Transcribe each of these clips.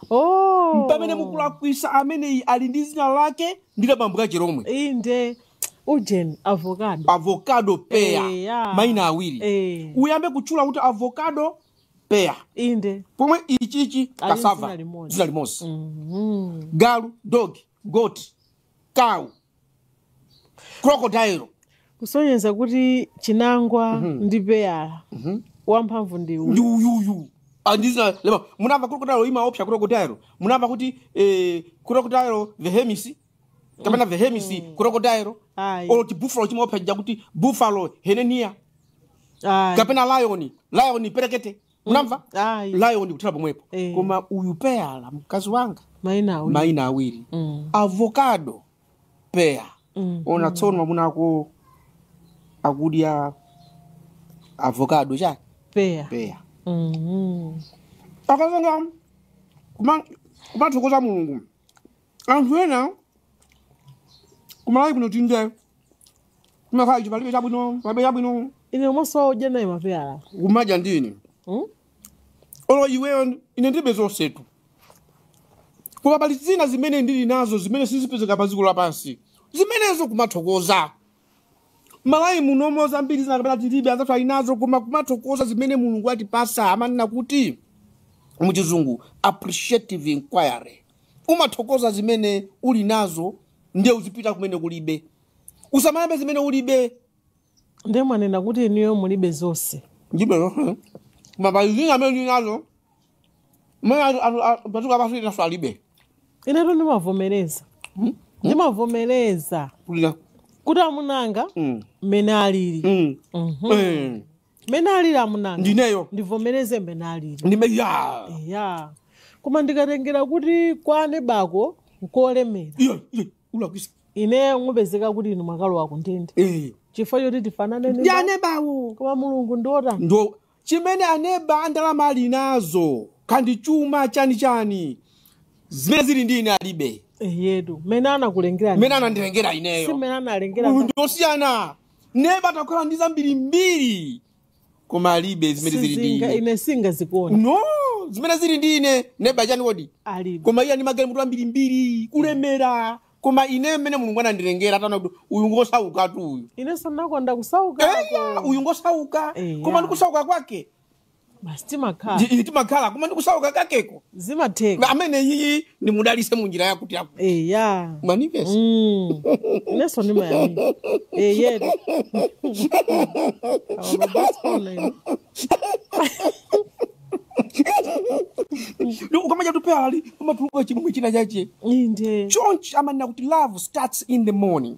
Oh. Pamene mukulakwisa amene ali ndi zina lake ndila bambuka chiromwe. Inde. Ujeni avocado. Avocado pear. Yeah. Maina awiri. Uyambe kuchula kuti avocado pear. Inde. Pomwe ichichi cassava. Zina limosi. Galu, dog, goat, cow, crocodile. Kusonyeza kuti chinangwa ndi pear. Wamphamvu ndi uyu. Andizina lema munamva crocodile ima option crocodile. Munamva kuti crocodile the hemis. Kamana the hemis crocodile. Oti buffalo chimo option kuti buffalo henenia. Kapena lion perekete. Munamva? Lion kutira pomwepo. Koma uyu pear mkazi wanga. Maina awiri. Avocado pear. Ona tsono mamuna ako akudya avocado cha pear. Akazanga kumathokoza Mulungu. Anthu ena kumalayi kuno tinde kumakhala chipalibe chabwino pabe chabwino. Ine umaso udya naye mapear. Kumadya ndini. Olo iwe ine ndibe zonsetu. Kuba pali zina zimene ndili nazo zimene sizipezeka pa dziko lapansi. Zimenezo kumathokoza. Malayi munomo zambiri zina kapena tilibe anzathu ali nazo koma kumathokoza zimene Mulungu atipasa amanena kuti muchizungu appreciative inquiry. Umathokoza zimene uli nazo ndiye uzipita kumene kulibe. Usamayambe zimene ulibe. Ndiye mwanena kuti niyo mulibe zonse. Ndibe no. Koma pali zina amene ndili nazo. Mwana patuka pasi naso alibe. Ine to ndimavomereza. Ndimavomereza. Kuti amunanga mene alili. Mene alili amunanga. Ndineyo. Ndivomereze mene alili. Ndime ya. Ya. Koma ndikatengera kuti kwane bako nkolemera. Ulakwisa. Ine ngupezeka kuti inu makalo wako ndende. Chifukwa choti tifanane ndi anebawo. Koma Mulungu ndota. Ndo chimene aneba andalama ali nazo. Kandi chuma chani. Zimene zili ndi ine alibe. Yedu. Mene anakulengera. Mene anandilengera ineyo. Si mene analengera. Ndosiyana. Neba takhala ndi zambiri mbiri. Koma alibe zimene zili ndi ine. Ine singa zikuona. No. Zimene zili ndi ine neba chani wodi. Alibe. Koma iya ni magari mutu ambiri mbiri. Kulemera. Koma ine mene Mulungu anandilengera atana kuti uyu ngosauka tu uyu. Ine sanakonda kusauka. Uyu ngosauka. Koma ndikusauka kwake. Basi timakhala. Timakhala koma ndikusauka kakeko. Zimatheka. Amene iyi ni mudalise munjira yakuti yako. Ya. Manifest. Neso ni mayami. Yedu. Ukamaja tupea ali umatuka chimwe china chache. Inde. Chonch amanena kuti love starts in the morning.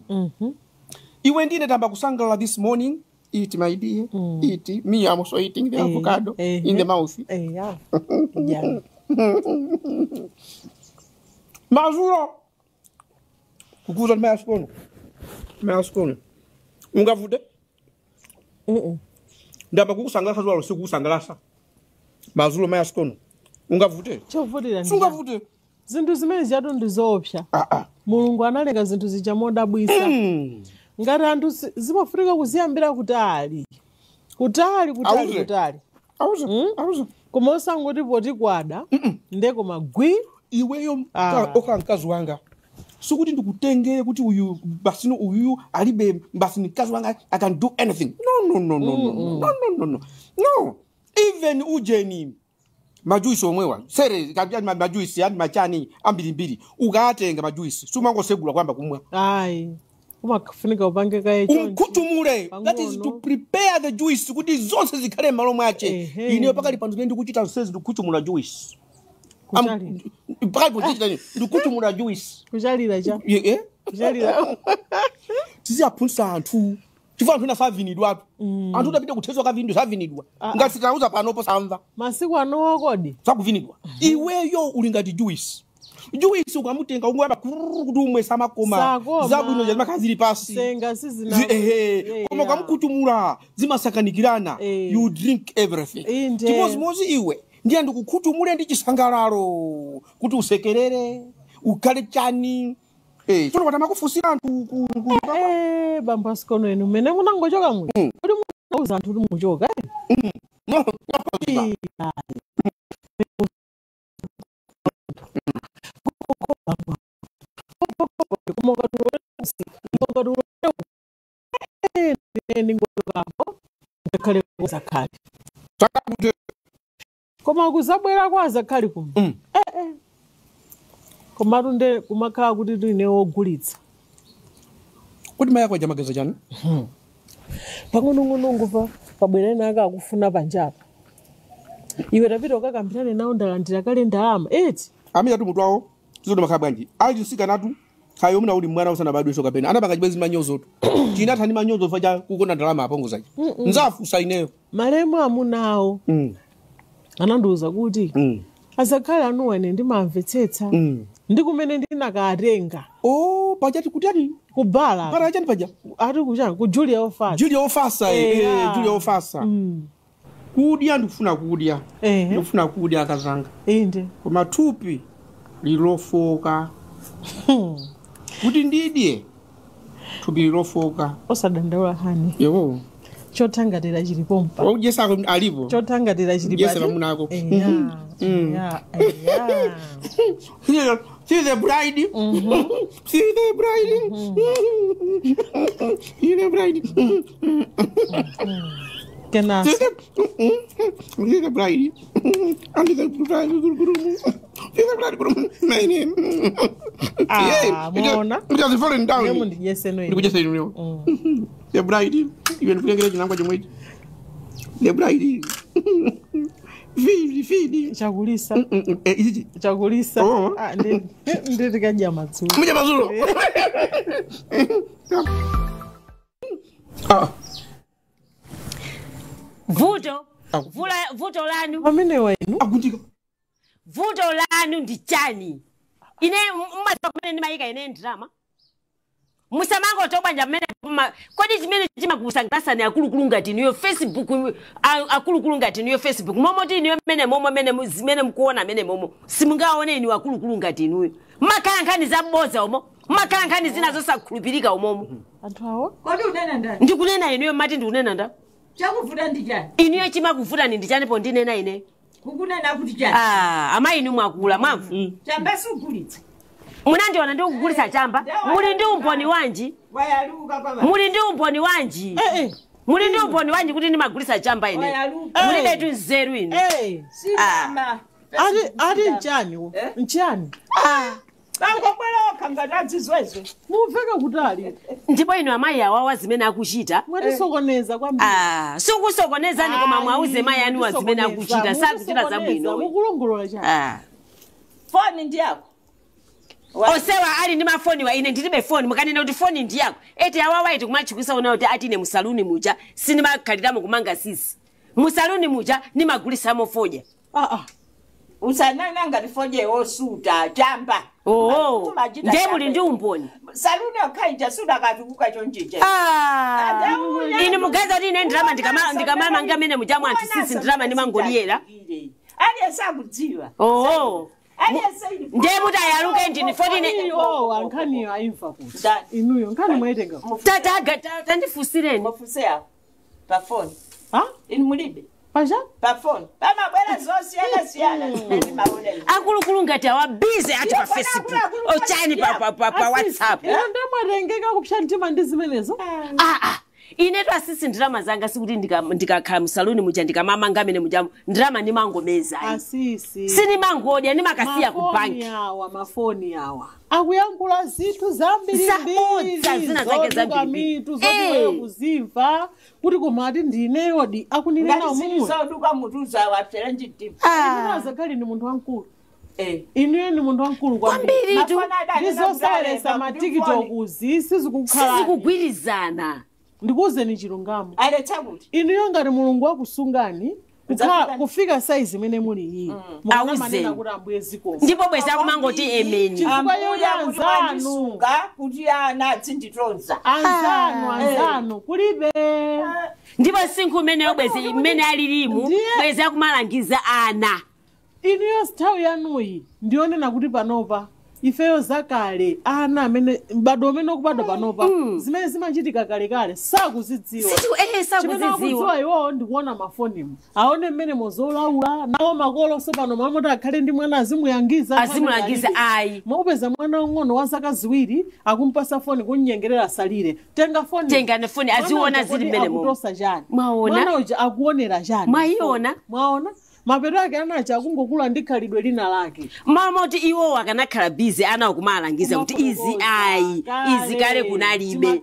Iwe ndine tamba kusangala this morning. Eat my dear. Eat. Me I'm also eating the avocado in the mouth. Yeah. Yeah. Mazuro. Kukuza maya skono. Maya skono. Ungavute? Ndaba kukusangala kazwalo sikukusangalasa. Mazuro maya skono. Ungavute? Chovutira ndi. Ungavute? Zinthu zimene ziyatu ndizoopsa. Mulungu analenga zinthu zichamodabwisa. Ngati anthu zimafunika kuziyambira kutali. Kutali. Auza. Koma osangoti poti kwada. Ndeko magwi. Iweyo oka mkazi wanga. Sukuti ndikutengere kuti uyu basino uyu alibe basini mkazi wanga I can do anything. No. Even ujeni majuisi omwewa. Sere kabya majuisi yani machani ambiri. Ukatenga majuisi. Sumangosegula kwamba kumwa. Ayi. Kumafunika upange kaye chonchi. Kutumule. That is to prepare the juice kuti zonse zikhale malo mwache. Ine pakali pano ndi kuchita sezi ndikuchumula juice. Pakali kuchita ni ndikuchumula juice. Kuchalira cha. Kuchalira. Tizi apunsa anthu. Chifukwa anthu nasavinidwa atu. Anthu udapita kuthezwa kavinidwa savinidwa. Ngati tauza panopo samva. Masiku anowa kodi. Sakuvinidwa. Iweyo uli ngati juice. Juice ukamutenga ungwaba kuti umwe samakoma. Zabwino ja makazili pasi. Senga sizina. Koma ukamukutumula zimasakanikirana. You drink everything. Chimodzimodzi iwe ndiye ndikukutumule ndi chisangalalo kuti usekerere, ukhale chani. Tsono kwata makufusira anthu bamba sikono enu mene munangochoka mwe. Kodi muza anthu kuti muchoka. Koma kuzabwera kwa Zakari kuno. Koma runde kumakhala kuti tine ogulitsa. Kuti maya kwa jamagaza chanu? Pang'ono pa pabwera naka akufuna panjapa. Iwe tapita ukakambirane nawo ndalandira kale ndalama. Eti. Amira tu mutwawo. Tizodo makabwanji. Ali sika natu. Kayo muna uli mwana usana badwe shoka pena. Anabanga chibezi manyozo tu. China thani manyozo faja kukona ndalama apongo zaji. Nzafu saineyo. Malemu amunawo. Ananduza kuti. Azakhala anuwene ndimamvetsetsa. Ndikumene ndinakarenga. Oh, pajati kutani? Kubala. Bara chani paja? Ari kuchani ku Julia Ofasa. Julia Ofasa Julia Ofasa. Kudya ndikufuna kudya. Ndikufuna kudya akazanga. Inde. Koma thupi lilofoka. Kuti ndidye. Thupi lilofoka. Osadandaula hani. Yo. Chotangatira chilipompa. Ojesa alipo. Chotangatira chilipompa. Yesa bamunako. See the bride. See the bride. See the bride. Kenas. See the bride. And the bride. See the bride. My name. Mona. Just falling down. Yes, no. You just say no. The bride. Even if you get language with the bride. Fidi. Chagulisa. Iji. Chagulisa. Ndiri kaja mazuru. Mja mazuru. Vuto lanu. Amene wenu. Akundika. Vuto lanu ndi chani. Ine mmata kumene ndimayika ine ndrama. Musamango tobanja mmene kodi chimene chimakusangasa ni akulu ngati niyo Facebook akulu ngati niyo Facebook momo ti niyo mmene momo mmene mkuona mmene momo simungaone ni akulu ngati niyo makhala nkhani zaboza omo makhala nkhani zina zosakhulupirika omo anthu awo kodi unena ndani ndikunena ineyo mati ndikunena nda chakuvuta ndi chani ineyo chimakuvuta ndi chani po ndinena ine kukunena kuti chani amayi inu mwakula mwamvu chamba sugulitsa munandiona ndi kugulisa chamba muli ndi umboni wanji wayaluka kwa muli ndi umboni wanji muli ndi umboni wanji kuti ndimagulisa chamba ine muli letu nzeru ine sima ari nchani nchani bangobweloka ngatadzizwezwe muveka kutali ndipo ino amayi awawa zimene akuchita mwatisokoneza kwambiri sikusokoneza ndi koma mwauze mayi anu zimene akuchita sakuchita zabwino mukulongolola chani foni ndi yako osewa ali ndi mafoni wa ine ndilibe foni mukanena kuti foni ndi yako eti awawa iti kumachikusa una kuti ati ine musaluni muja sinimakhaliramo kumanga sisi musaluni muja nimagulitsamo foja usanana ngati foja osuta chamba ndiye muli ndi umboni saluni okhaija suda katukuka chonjije ine mugaza kuti ine ndirama ndikamamanga mene mujamu anti sisi ndirama ndimangoliyera aliyesakudziwa ndiye muti ayaluke ndini foni ankhani aimva kuti inuyo nkhani mwaitenga tandifusireni mufusea pa phone inu mulibe pasha pa phone pamabwera zosiyana ndi maonelo akulu ngati awa busy ati pa Facebook ochani pa WhatsApp ino ndemwarengeka kupsha mtima ndi zimenezo ine twasisi ndirama zanga sikuti ndikakhala musaluni muja ndikamamanga mene mujamu ndirama ndimangomeza asisi sinimangodya ndimakasiya ku banki mafoni awa akuyankhula zinthu zambiri zina zake zambiri zotiweyo kuzimva kuti komati ndineyodi akuninena umuzoduka mutuza wapsera njitimu Zakari ni munthu wankulu inuyo ni munthu wankulu kwambiri ndizosalesa matiktok uzi sizikugwirizana ndikuwuzeni chilungamo aletsa kuti inuyo ngati mulungu wakusungani kufika size imene muli iyi mukumanena kuti ambuye zikomo ndipo bweza kumangoti ameni ambuye anzanu kuti ana atsinditonza anzanu kulibe ndipo sinkhu imeneyo bwezi imene alilimu bwezi akumalangiza ana inuyo nthawi yanuyi ndionena kuti panopa ifeyo zakale ana amene bado amene okubadwa panopa zimene zimachitika kalekale sakuzidziwa sakuzidziwa iwo ndikuona mafonimu aone mmene mozolaula nawo makolo sopano mamoti akhale ndi mwana azimuyangiza ayi mwaupeza mwana ung'ono wa zaka ziwiri akumpasa foni kunyengerera salire tengane foni aziona zili mmene akutosa chani mwaona mwana uja akuonera chani mwaona mapeto ake anacha akungokula ndi khalidwe lina lake mama kuti iwo akanakhala busy ana ukumalangiza kuti izi kale kunalibe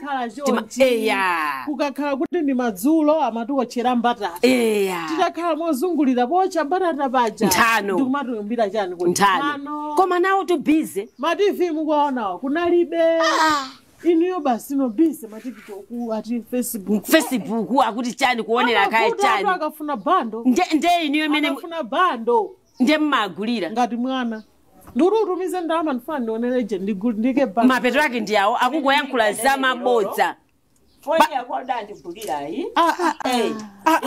kukakhala kuti ndi madzulo amatiwotchera mbatata titakhala mozungulira pocha mbatata paja ndikumatiumbira chani ntano koma nawo tu busy mativi mukuwaonawo kunalibe iniyo basi no busy matiktok ati Facebook akuti chani kuonera kaya chani akafuna bando nde iniyo imene akafuna bando nde mmagulira ngati mwana ndikutumize ndalama ndifana ndionereje ndike bando mapeto ake ndiyawo akungoyankhula zamabodza foni yakoda ndibulira yi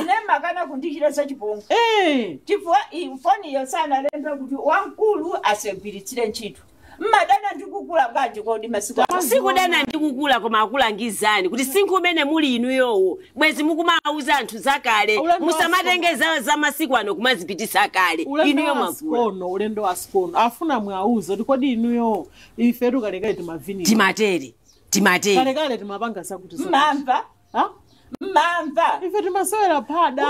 ine makana kundichira chipongwe chifukwa foni yosana lemba kuti wankulu asegwiritsire ntchito mmadana ndikukula bwanji kodi masiku sikudana ndikukula koma akulangizani kuti sinkhu umene muli inuyowo bwezi mukumauza anthu zakale musamatengeza za masiku ano kumazipitisa kale inuyo mwakula ulendo wasikono afuna mwauza kuti kodi inuyo ife tukalekale timavini timateri kalekale timapanga sakuti mamva ife timasewera pada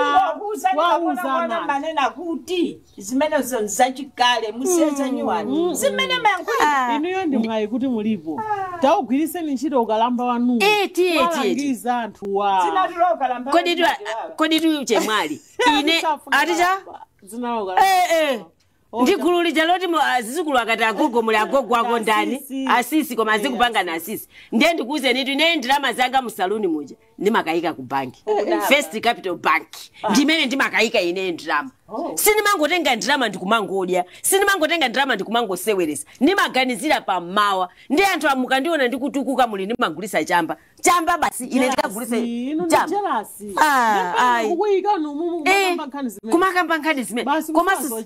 wauzana manena kuti zimene zachikale musiyeza nyiwani zimene mayankhula inuyo ndi mwayi kuti mulipo taugwiriseni ntchito ukalamba wanu walangiza anthuwa kodi tu chemwali ine aticha ndi gulu lija loti azizukulu akati agogo muli agogo ako ndani asisi koma azikupanga na asisi ndiye ndikuuze nitu ine ndalama zanga mu saluni muja ndimakayika ku banki First Capital Bank ndimene ndimakayika ine ndalama sinimangotenga ndalama ndikumangodya sinimangotenga ndalama ndikumangoseweresa ndimaganizira pammawa ndi anthu amukandiona ndikutukuka muli ndimagulisa chamba basi ine ndikagulisa kumakamba nkhani zimene komanso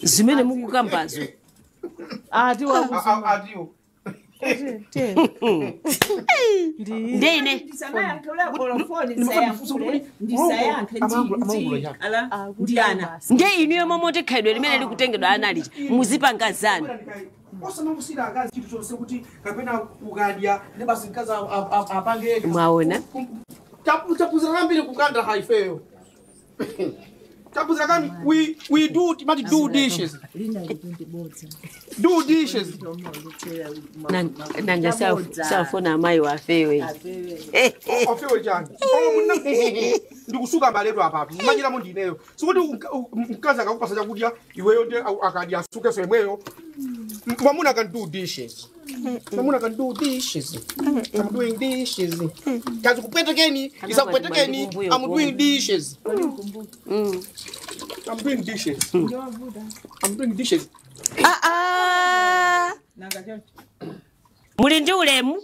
zimene mukukambazo ndine nde inuyo momoti khaidwe limene likutengedwa analija muzipanga zanu osamangusira akazi kitu chose kuti kapena ukadya ne basi nkaza apange mwaona tapuzira kambiri kukanda haifeyo tapuzira kambi we do dishes nanga safona amayi wafewe ofewe chani ndikusuka mbalero apatu manyira mo ndineyo sikuti mkazi akakupasa chakudya iweyo nde akadya asuke semweyo Mamuna can do dishes. Mamuna can do dishes. I'm doing dishes. Kazi kupeta keni, isa kupeta keni, I'm doing dishes. I'm doing dishes. I'm doing dishes. Muli ndi ulemu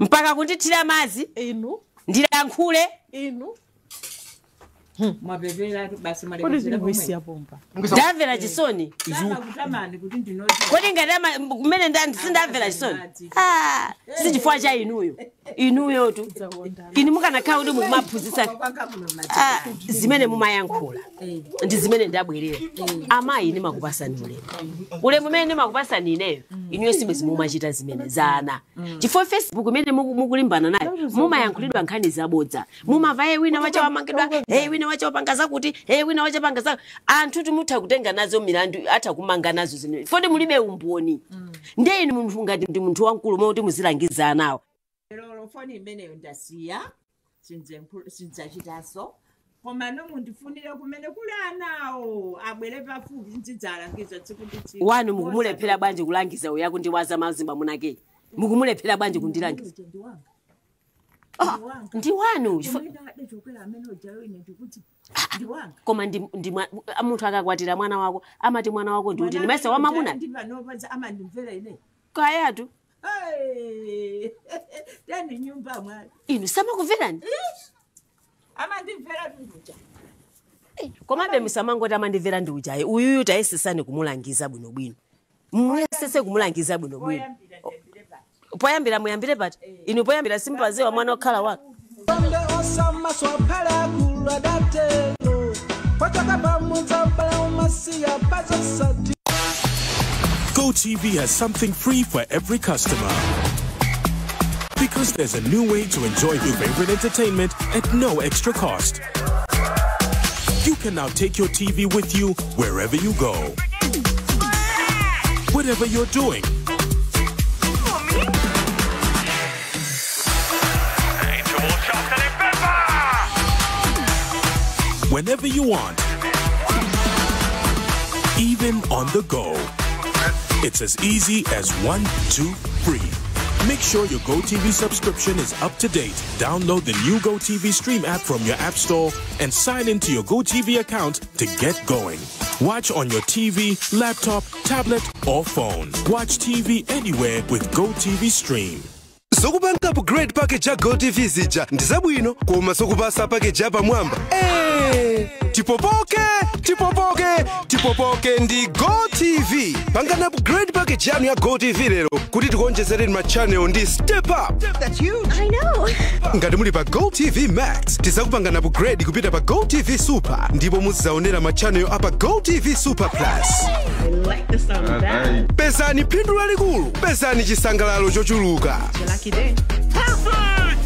mpaka kundithira mazi inu ndilankhule inu mwabevera basi mwalekera voice ya pompa ndamvera chisoni kodi ngati kumene sindamvera chisoni sichifukwa cha inuyo tu ini mukanakhala kuti mukumaphunzitsa zimene mumayankhula ndi zimene ndabwerera amayi ndimakupasani ulemu umene ndimakupasani ineyo inuyo simezi mumachita zimene za ana chifukwa Facebook imene mukulimbana nayo mumayankhulidwa nkhani zabodza mumava wina wacha wamangidwa wina wacha wapanga zakuti wina wacha panga zakuti anthu timutha kutenga nazo milandu atha kumanga nazo zino fode mulibe umboni ndiye inu munthu ngati ndi munthu wankulu moti muzilangiza nawo lero foni imeneyo ndasiya sinzachitaso koma nomundifunire kumene kuli anawo abwere pafupi nzidzalangiza tsiku ndi tsiku wanu mukumulephera bwanji kulangiza uyaku ndi waza mazimba munake mukumulephera bwanji kundilangiza ndi wanu koma munthu akakwatira mwana wako amati mwana wako ndi kuti ndimese wamamuna kayatu Tani nyumba mwana. Inu sama kuverani? Amandimvera nduja. Komabe musamango tamandimvera nduja. Uyuyu taisisani kumulangiza bwino bwino. Muyesese kumulangiza bwino bwino. Poyambira muyambire pati. Inu poyambira simpaze wa mwana okhala wako. GoTV has something free for every customer. Because there's a new way to enjoy your favorite entertainment at no extra cost. You can now take your TV with you wherever you go. Whatever you're doing. Whenever you want. Even on the go. It's as easy as 1, 2, 3. Make sure your GoTV subscription is up to date. Download the new GoTV Stream app from your app store and sign into your GoTV account to get going. Watch on your TV, laptop, tablet, or phone. Watch TV anywhere with GoTV Stream. Sokupanga upgrade package ya GoTV zija ndizabwino koma sokupasa package ya pamwamba. Tipopoke ndi GoTV. Pangana upgrade package yanu ya GoTV lero kuti tikonjezereni ma channel ndi step up. That's huge. I know. Ngati muli pa GoTV Max, tizakupangana upgrade kupita pa GoTV Super ndipo muzaonera ma channel apa GoTV Super Plus. I like the sound of that. Pesani phindu lalikulu, pesani chisangalalo chochuluka. Lucky day.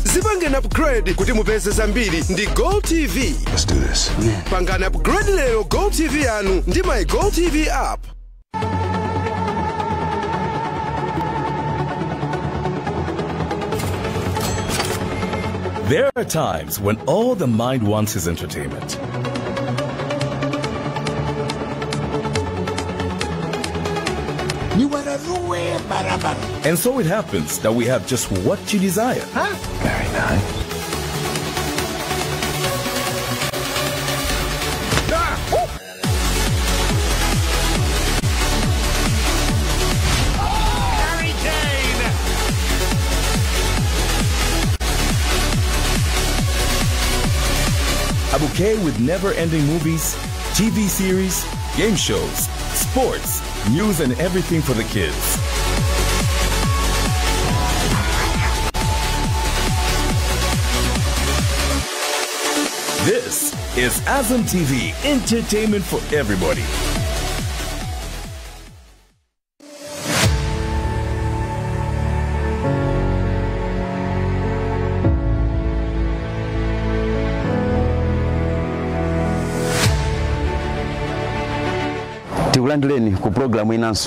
Zipangeni upgrade kuti mupeze zambiri ndi GoTV. Let's do this. Pangana upgrade lero GoTV yanu ndi my GoTV app. There are times when all the mind wants is entertainment. And so it happens that we have just what you desire. Huh? Very nice. A bouquet with never-ending movies, TV series, game shows, sports, news, and everything for the kids. This is Azam TV, entertainment for everybody. Tikulandireni ku programu inanso